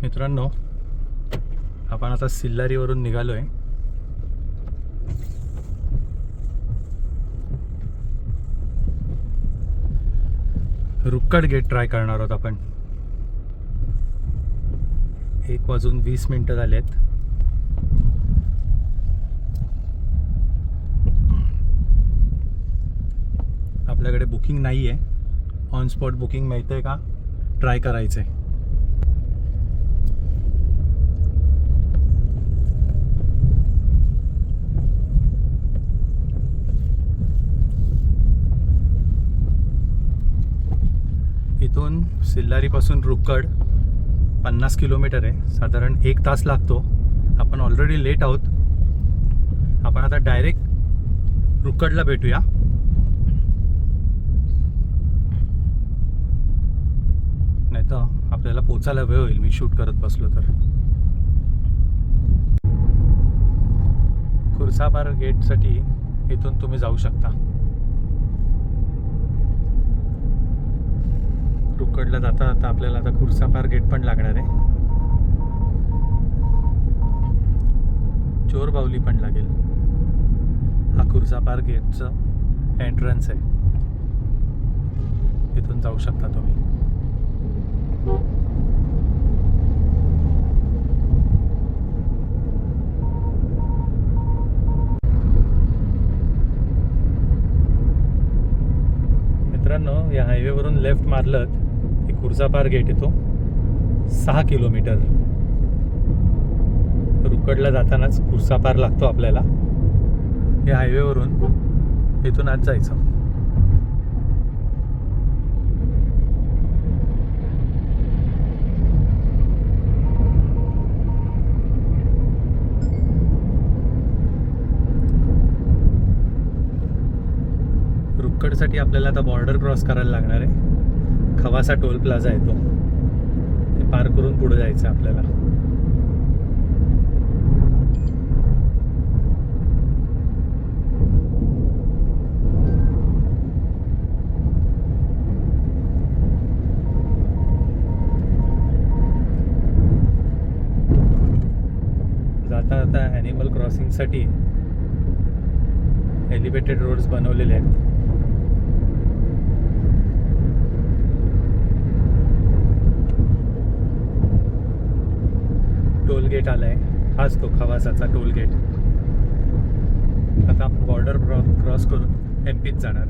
मित्रांनो, आपण आता सिल्लारीवरून निघालो आहे. रुक्कड गेट ट्राय करणार आहोत आपण. 1:20 झालेत. आपल्याकडे बुकिंग नाही आहे. ऑन स्पॉट बुकिंग मिळतं आहे का ट्राय करायचं आहे. इथून सिल्लारीपासून रुक्कड 50 किलोमीटर आहे. साधारण 1 तास लागतो. आपण ऑलरेडी लेट आहोत. आपण आता डायरेक्ट रुक्कडला भेटूया. नाही तर आपल्याला पोचायला वेळ होईल मी शूट करत बसलो तर. खुर्सापार गेटसाठी इथून तुम्ही जाऊ शकता. रुक्कडला जाता जाता आपल्याला आता खुर्सापार गेट पण लागणार आहे. चोरबावली पण लागेल. हा खुर्सापार गेटचं एंट्रन्स आहे. इथून जाऊ शकता तुम्ही. मित्रांनो, या हायवेवरून लेफ्ट मारलं की खुर्सापार गेट येतो. 6 किलोमीटर. रुक्कडला जातानाच खुर्सापार लागतो आपल्याला. या हायवेवरून इथून आज जायचं. रुक्कडसाठी आपल्याला आता बॉर्डर क्रॉस करायला लागणार आहे. खवासा टोल प्लाझा येतो. ते पार करून पुढे जायचं आपल्याला. जाता जाता ॲनिमल क्रॉसिंगसाठी एलिव्हेटेड रोड्स बनवलेले आहेत. टोल गेट आलाय. हाच तो खवासाचा टोल गेट. आता बॉर्डर क्रॉस करून एमपीत जाणार.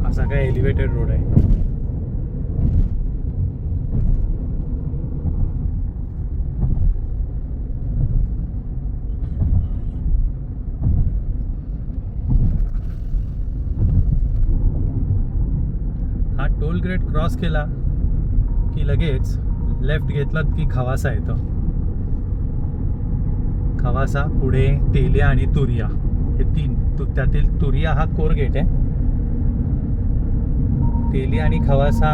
असा काय एलिव्हेटेड रोड आहे. हा टोल गेट क्रॉस केला की लगेच लेफ्ट घेतलात की खवासा येतो. खवासा, पुढे तेलिया आणि तुरिया हे 3. त्यातील तुरिया हा कोर गेट आहे. तेलिया आणि खवासा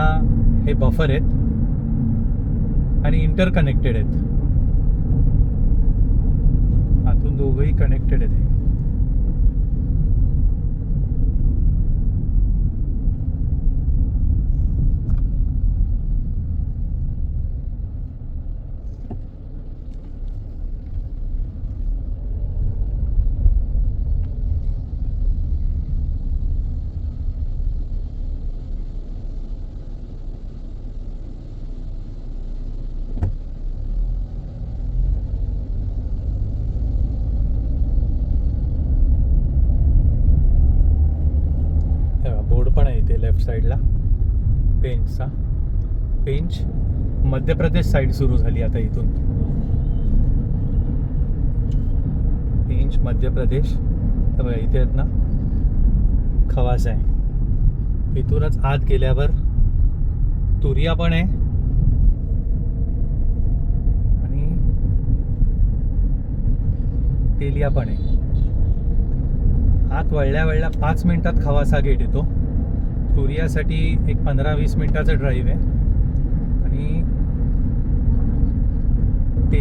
हे बफर आहेत आणि इंटरकनेक्टेड आहेत. आतून दोघंही कनेक्टेड आहेत. बोर्ड पण आहे इथे लेफ्ट साईडला पेंचचा. पेंच मध्य प्रदेश साईड सुरू झाली आता. इथून पेंच मध्य प्रदेश. तर बघा इथे आहेत ना खवासा आहे. इथूनच आत गेल्यावर तुरिया पण आहे आणि तेलिया पण आहे. आत वळल्या 5 मिनिटात खवासा गेट येतो. तुरियासाठी एक 15-20 मिनिटाचा ड्राईव्ह आहे आणि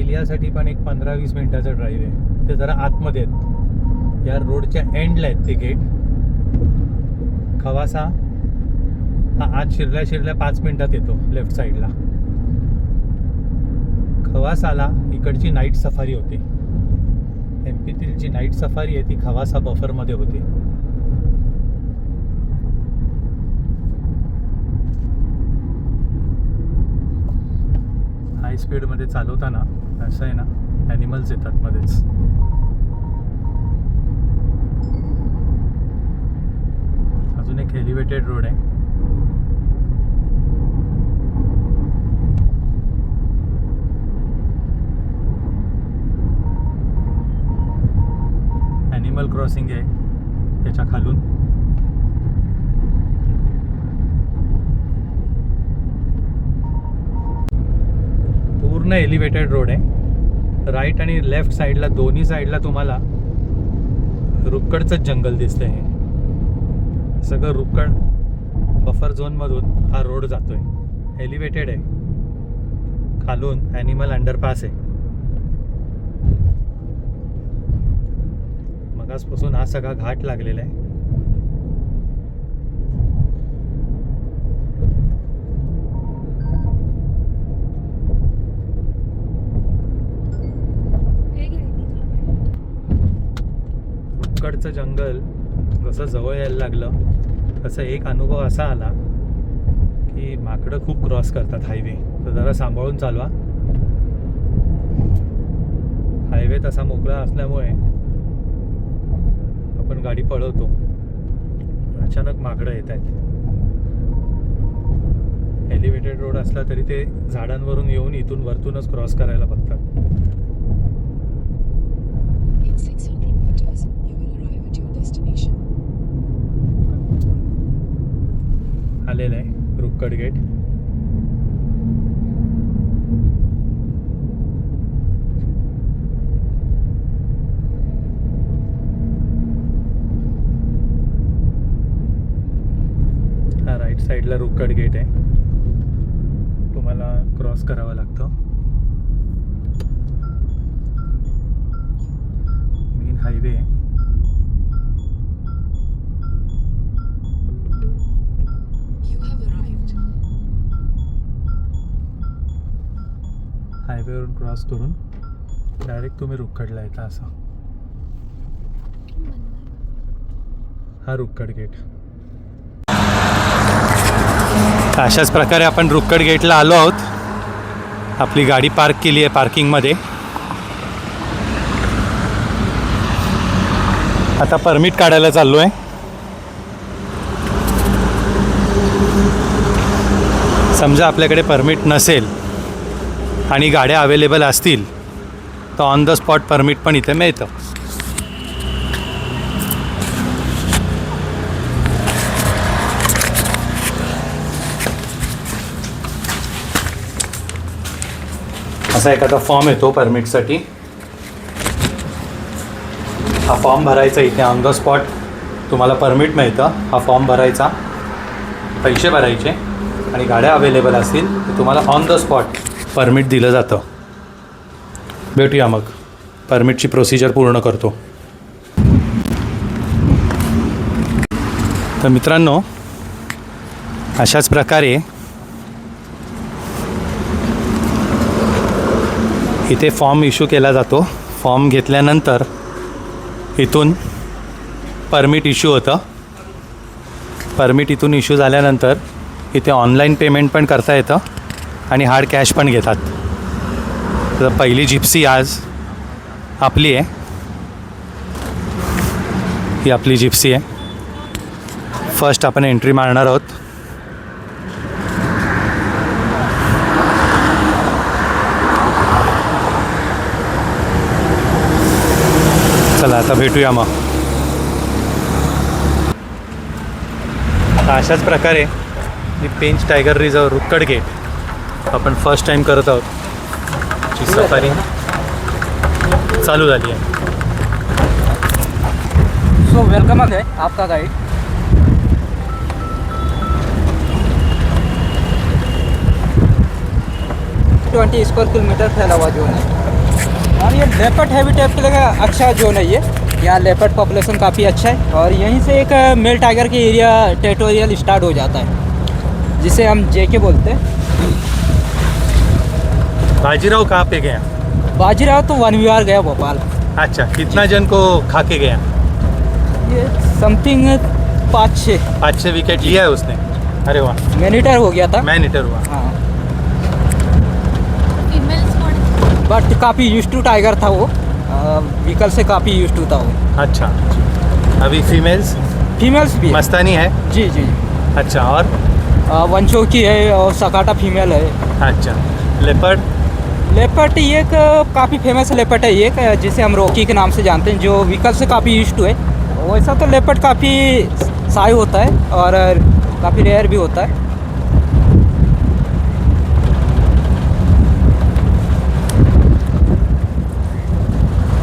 किल्ल्यासाठी पण एक 15-20 मिनिटाचा ड्राईव्ह आहे. ते जरा आतमध्ये आहेत, या रोडच्या एंडला आहेत ते गेट. खवासा हा आत शिरल्या 5 मिनिटात येतो लेफ्ट साईडला. खवासाला इकडची नाईट सफारी होती. MP3 जी नाईट सफारी आहे ती खवासा बफरमध्ये होती. हाय स्पीडमध्ये चालवताना असं आहे ना, ॲनिमल्स येतात मध्येच. अजून एक एलिव्हेटेड रोड आहे. ॲनिमल क्रॉसिंग आहे त्याच्या खालून. पूर्ण एलिव्हेटेड रोड आहे. राईट आणि लेफ्ट साईडला दोन्ही साईडला तुम्हाला रुक्कडचंच जंगल दिसतंय. हे सगळं रुक्कड बफर झोनमधून हा रोड जातोय. एलिव्हेटेड आहे. खालून ॲनिमल अंडरपास आहे. मगासपासून हा सगळा घाट लागलेला आहे. रुक्कडचं जंगल जसं जवळ यायला लागलं तसं एक अनुभव असा आला की माकडं खूप क्रॉस करतात हायवे. तर जरा सांभाळून चालवा. हायवे तसा मोकळा असल्यामुळे आपण गाडी पळवतो, अचानक माकडं येत आहेत. एलिव्हेटेड रोड असला तरी ते झाडांवरून येऊन इथून वरतूनच क्रॉस करायला बघतात. आलेलं आहे रुक्कड गेट. हा राईट साईडला रुक्कड गेट आहे. तुम्हाला क्रॉस करावं लागतं. मेन हायवे आहे. हायवेवरून क्रॉस करून डायरेक्ट तुम्ही रुक्कडला येता. असं हा रुक्कड गेट. अशाच प्रकारे आपण रुक्कड गेटला आलो आहोत. आपली गाडी पार्क केली आहे पार्किंगमध्ये. आता परमिट काढायला चाललो आहे. समजा आपल्याकडे परमिट नसेल आणि गाड्या अवेलेबल असतील तर ऑन द स्पॉट परमिट पण इथे मिळतं. असा एखादा फॉर्म येतो परमिटसाठी. हा फॉर्म भरायचा इथे ऑन द स्पॉट तुम्हाला परमिट मिळतं. हा फॉर्म भरायचा, पैसे भरायचे आणि गाड्या अवेलेबल असतील तर तुम्हाला ऑन द स्पॉट परमिट दिलं जातं. भेटूया मग. परमिटची प्रोसिजर पूर्ण करतो. तर मित्रांनो, अशाच प्रकारे इथे फॉर्म इश्यू केला जातो. फॉर्म घेतल्यानंतर इथून परमिट इश्यू होतं. परमिट इथून इश्यू झाल्यानंतर इथे ऑनलाईन पेमेंट पण करता येतं आणि हार्ड कॅश पण घेतात. तर पहिली जिप्सी आज आपली आहे. ही आपली जिप्सी आहे. फर्स्ट आपण एंट्री मारणार आहोत. चला आता भेटूया मग. अशाच प्रकारे पेंच टायगर रिझर्व रुक्कड गेट आपण फर्स्ट टाइम करत आहोत. ची सफारी चालू झाली आहे. सो वेलकम है आपका गाइड. $20 स्क्वायर किलोमीटर फैला हुआ जो है और ये लेपर्ड हैबिटेट के लिए अच्छा जोन है ये। यहाँ लेपर्ड पॉपुलेशन काफ़ी अच्छा है और यहीं से एक मेल टाइगर की एरिया टेरिटोरियल स्टार्ट हो जाता है, जिसे हम जेके बोलते हैं। बाजीराव कहाँ पे गया? बाजीराव तो वन विहार गया भोपाल। अच्छा, कितना जन को खा के गया? ये समथिंग 5-6 5-6 विकेट लिया है उसने। अरे वाह, मैनीटर हो गया था। मैनीटर हुआ। हाँ, बट काफ़ी यूज टू टाइगर था वो, व्हीकल से काफ़ी यूज टू था वो। अच्छा, अभी फीमेल्स फीमेल्स भी है। मस्तानी है? जी जी। अच्छा, और वंशो की है और सकाटा फीमेल है। अच्छा, लेपर्ड? लेपर्ड ये एक काफ़ी फेमस लेपर्ड है, ये जिसे हम रॉकी के नाम से जानते हैं, जो व्हीकल से काफ़ी यूज टू है। वैसा तो लेपर्ड काफ़ी साई होता है और काफ़ी रेयर भी होता है।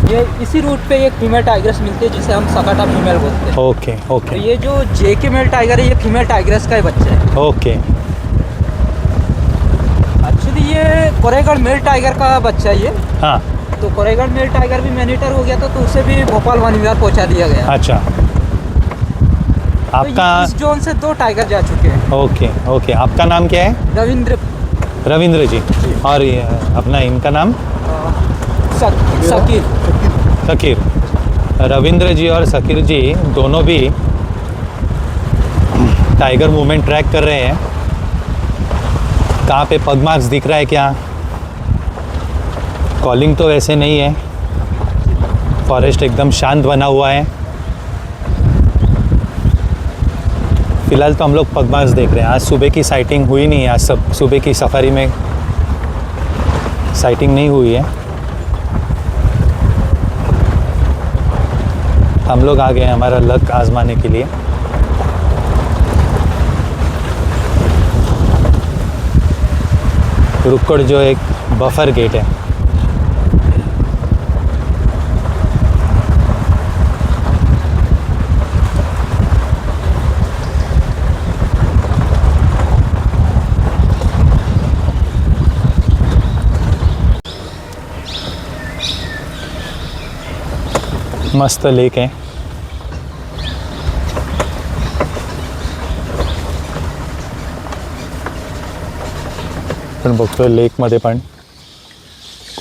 ये इसी रूट पे एक फीमेल टाइग्रेस मिलती है, जिसे हम सकाटा फीमेल बोलते हैं। ओके तो ओके ये जो जेके मेल टाइगर है, ये फीमेल टाइग्रेस का ही बच्चा है। ओके। एक्चुअली ये कोरेगढ़ मेल टाइगर का बच्चा है ये। हाँ, तो कोरेगढ़ मेल टाइगर भी मैनीटर हो गया था, तो उसे भी भोपाल वन विहार पहुंचा दिया गया। अच्छा। तो आपका इस जोन से 2 टाइगर जा चुके हैं। ओके ओके, आपका नाम क्या है? रविंद्र रविंद्र जी। और ये अपना इनका नाम? सकीर। सकीर। रविंद्र जी और सकीर जी दोनों भी टाइगर मूवमेंट ट्रैक कर रहे हैं। कहाँ पे पग मार्क्स दिख रहा है क्या? कॉलिंग तो वैसे नहीं है, फॉरेस्ट एकदम शांत बना हुआ है। फिलहाल तो हम लोग पग मार्क्स देख रहे हैं। आज सुबह की साइटिंग हुई नहीं है, आज सब सुबह की सफारी में साइटिंग नहीं हुई है। हम लोग आ गए हैं हमारा लक आजमाने के लिए। रुक्कड़ जो एक बफर गेट है, मस्त लेक आहे. पण बघतोय लेकमध्ये पण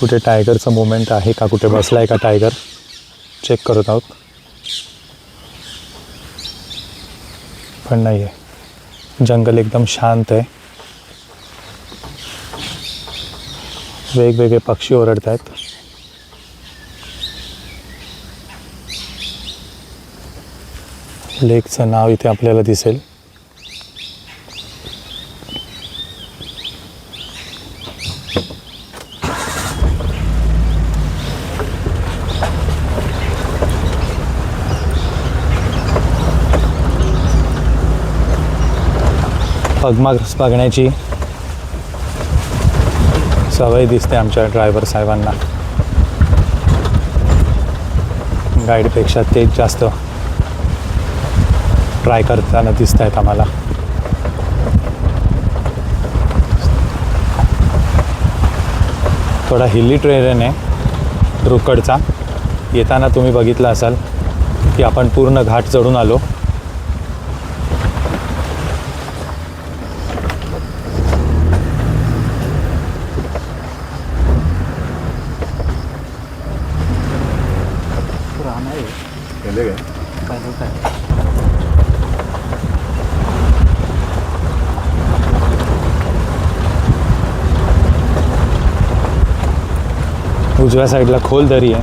कुठे टायगरचं मूवमेंट आहे का, कुठे बसला आहे का टायगर, चेक करत आहोत. पण नाही आहे. जंगल एकदम शांत आहे. वेगवेगळे पक्षी ओरडत आहेत. लेकचं नाव इथे आपल्याला दिसेल. पगमार्क्स बघण्याची सवय दिसते आमच्या ड्रायव्हर साहेबांना. गाईडपेक्षा तेच जास्त ट्राय करताना दिसत आहेत आम्हाला. थोडा हिली ट्रेन आहे रुकडचा. येताना तुम्ही बघितलं असाल की आपण पूर्ण घाट चढून आलो. पुराना है पहले गए पहले का है. उजव्या साईडला खोल दरी आहे.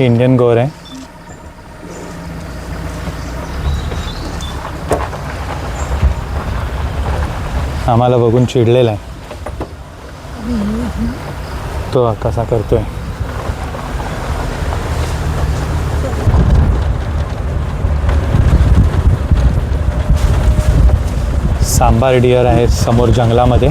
इंडियन गोर आहे. आम्हाला बघून चिडलेला आहे तो कसा करतोय. सांबार डिअर आहे समोर जंगलामध्ये.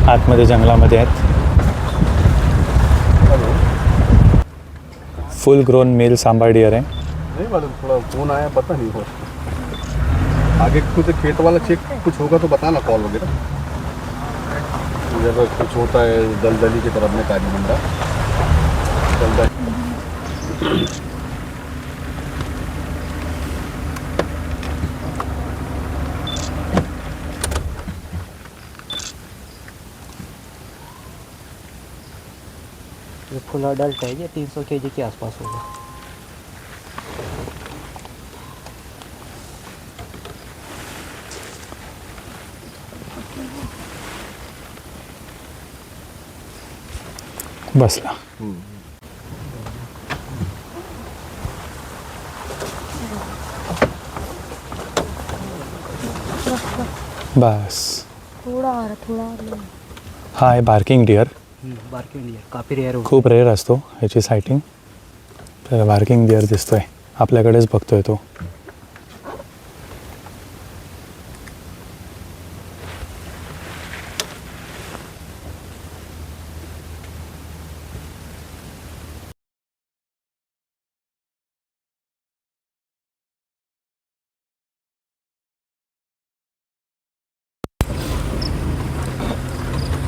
आतमध्ये जंगलामध्ये आहेत. Full grown male sambar deer आहे. नहीं मालूम, थोड़ा फोन आया पता नहीं हो. आगे कुछ खेत वाला चेक कुछ होगा तो बताना, कॉल वगैरह. इधर कुछ होता है दलदली की तरफ में काली मंडा दलदली. ये फुल अडल्ट है, ये 300 kg के आसपास होगा. बसला. बस. थोड़ा आ रहा, थोड़ा आ रहा. हा आहे बार्किंग डिअर. बार्किंग डियर काफ़ी रेयर होता खूप रेअर असतो ह्याची सायटिंग. तर बार्किंग डिअर दिसतोय आपल्याकडेच बघतोय तो.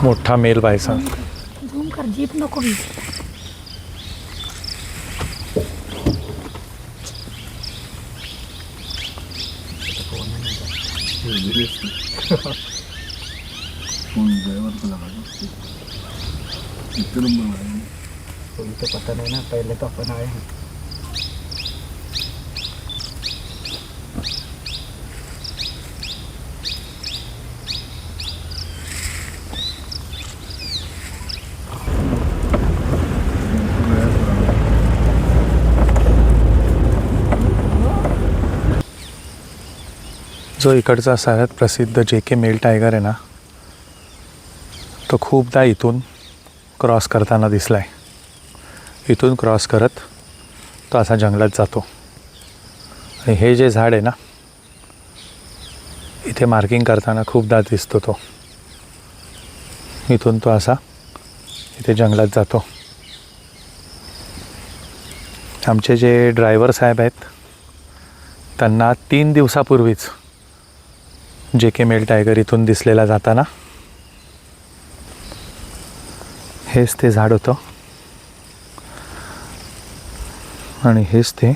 मोठा मेल बायसन. झूम कर, जीप नको भी. कोई तो पता नहीं ना, पहले तो अपन आए हैं. जो इकडचा सगळ्यात प्रसिद्ध JK मेल टायगर आहे ना, तो खूपदा इथून क्रॉस करताना दिसला आहे. इथून क्रॉस करत तो असा जंगलात जातो. आणि हे जे झाड आहे ना, इथे मार्किंग करताना खूपदा दिसतो तो. इथून तो असा इथे जंगलात जातो. आमचे जे ड्रायव्हर साहेब आहेत त्यांना 3 दिवसापूर्वीच JK मेल टायगर इथून दिसलेला जाताना. हेच ते झाड होतं आणि हेच ते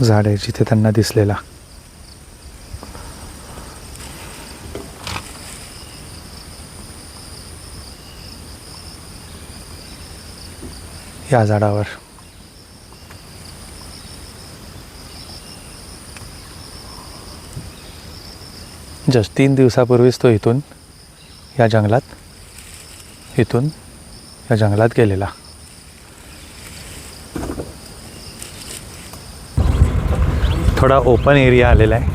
झाड आहे जिथे त्यांना दिसलेला. या झाडावर जस्ट 3 दिवसापूर्वीच तो इथून या जंगलात गेलेला. थोडा ओपन एरिया आलेला आहे,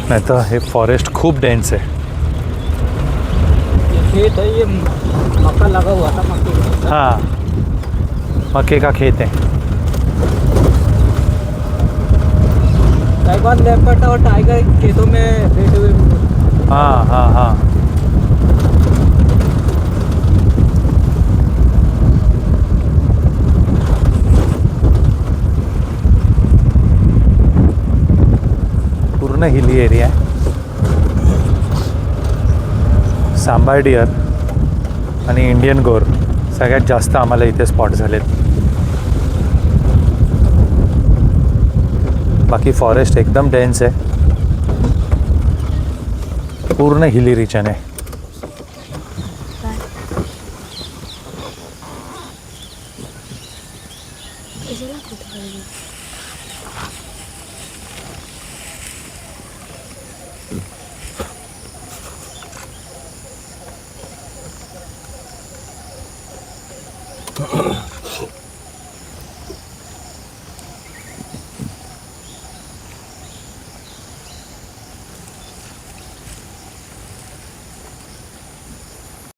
नाही तर हे फॉरेस्ट खूप डेन्स आहे. खेत है, ये मक्का लगा हुआ था. मक्के हाँ, मक्के का खेत है. कई बार लेपर्ड और टाइगर खेतों में बैठे हुए भी. हाँ हाँ हाँ. पूर्ण हिली एरिया आहे. सांबार डिअर आणि इंडियन गोर सगळ्यात जास्त आम्हाला इथे स्पॉट झालेत. बाकी फॉरेस्ट एकदम डेन्स आहे. पूर्ण हिली रिजन आहे. है